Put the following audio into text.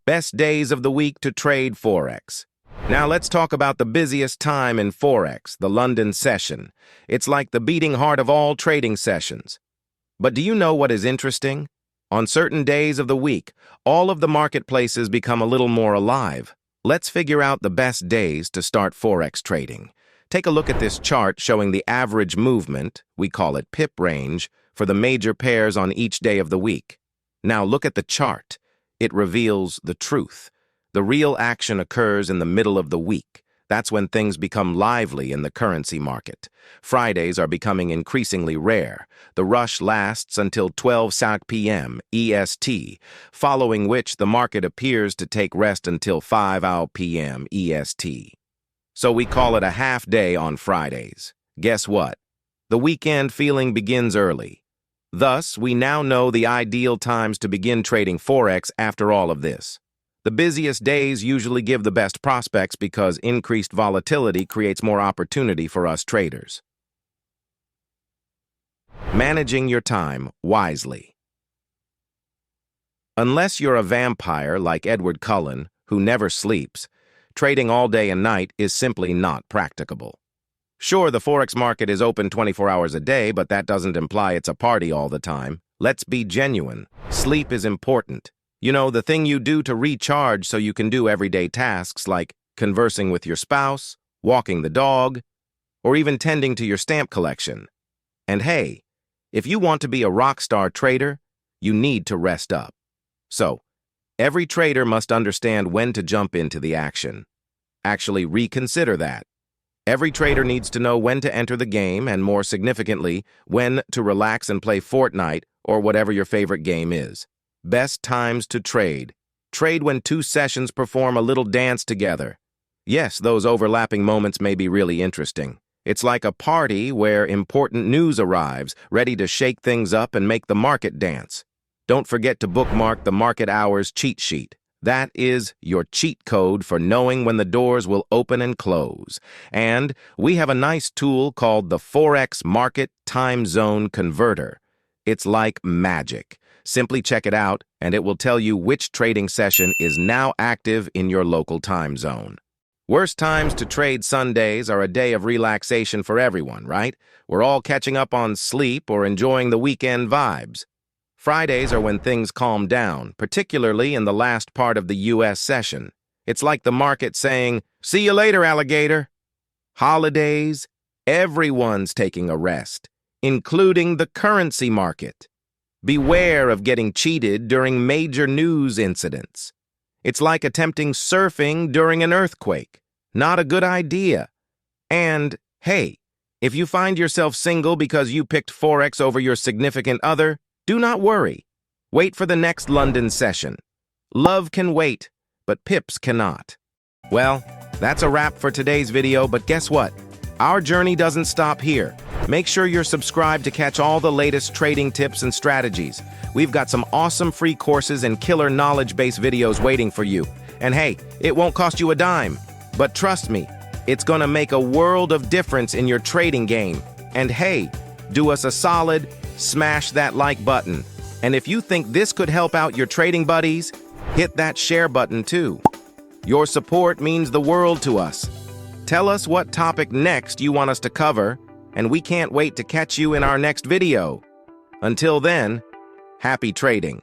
Best days of the week to trade Forex. Now let's talk about the busiest time in Forex, the London session. It's like the beating heart of all trading sessions. But do you know what is interesting? On certain days of the week, all of the marketplaces become a little more alive. Let's figure out the best days to start Forex trading. Take a look at this chart showing the average movement, we call it pip range, for the major pairs on each day of the week. Now look at the chart. It reveals the truth. The real action occurs in the middle of the week. That's when things become lively in the currency market. Fridays are becoming increasingly rare. The rush lasts until 12 p.m. EST, following which the market appears to take rest until 5 p.m. EST. So we call it a half day on Fridays. Guess what? The weekend feeling begins early. Thus, we now know the ideal times to begin trading Forex after all of this. The busiest days usually give the best prospects because increased volatility creates more opportunity for us traders. Managing your time wisely. Unless you're a vampire like Edward Cullen, who never sleeps, trading all day and night is simply not practicable. Sure, the Forex market is open 24 hours a day, but that doesn't imply it's a party all the time. Let's be genuine. Sleep is important. You know, the thing you do to recharge so you can do everyday tasks like conversing with your spouse, walking the dog, or even tending to your stamp collection. And hey, if you want to be a rock star trader, you need to rest up. So, every trader must understand when to jump into the action. Actually, reconsider that. Every trader needs to know when to enter the game and, more significantly, when to relax and play Fortnite or whatever your favorite game is. Best times to trade. Trade when two sessions perform a little dance together. Yes, those overlapping moments may be really interesting. It's like a party where important news arrives, ready to shake things up and make the market dance. Don't forget to bookmark the market hours cheat sheet. That is your cheat code for knowing when the doors will open and close. And we have a nice tool called the Forex Market Time Zone Converter. It's like magic. Simply check it out, and it will tell you which trading session is now active in your local time zone. Worst times to trade Sundays are a day of relaxation for everyone, right? We're all catching up on sleep or enjoying the weekend vibes. Fridays are when things calm down, particularly in the last part of the U.S. session. It's like the market saying, "See you later, alligator." Holidays, everyone's taking a rest, including the currency market. Beware of getting cheated during major news incidents. It's like attempting surfing during an earthquake. Not a good idea. And, hey, if you find yourself single because you picked Forex over your significant other, do not worry. Wait for the next London session. Love can wait, but pips cannot. Well, that's a wrap for today's video, but guess what? Our journey doesn't stop here. Make sure you're subscribed to catch all the latest trading tips and strategies. We've got some awesome free courses and killer knowledge-based videos waiting for you. And hey, it won't cost you a dime. But trust me, it's gonna make a world of difference in your trading game. And hey, do us a solid, smash that like button. And if you think this could help out your trading buddies, hit that share button too. Your support means the world to us. Tell us what topic next you want us to cover, and we can't wait to catch you in our next video. Until then, happy trading.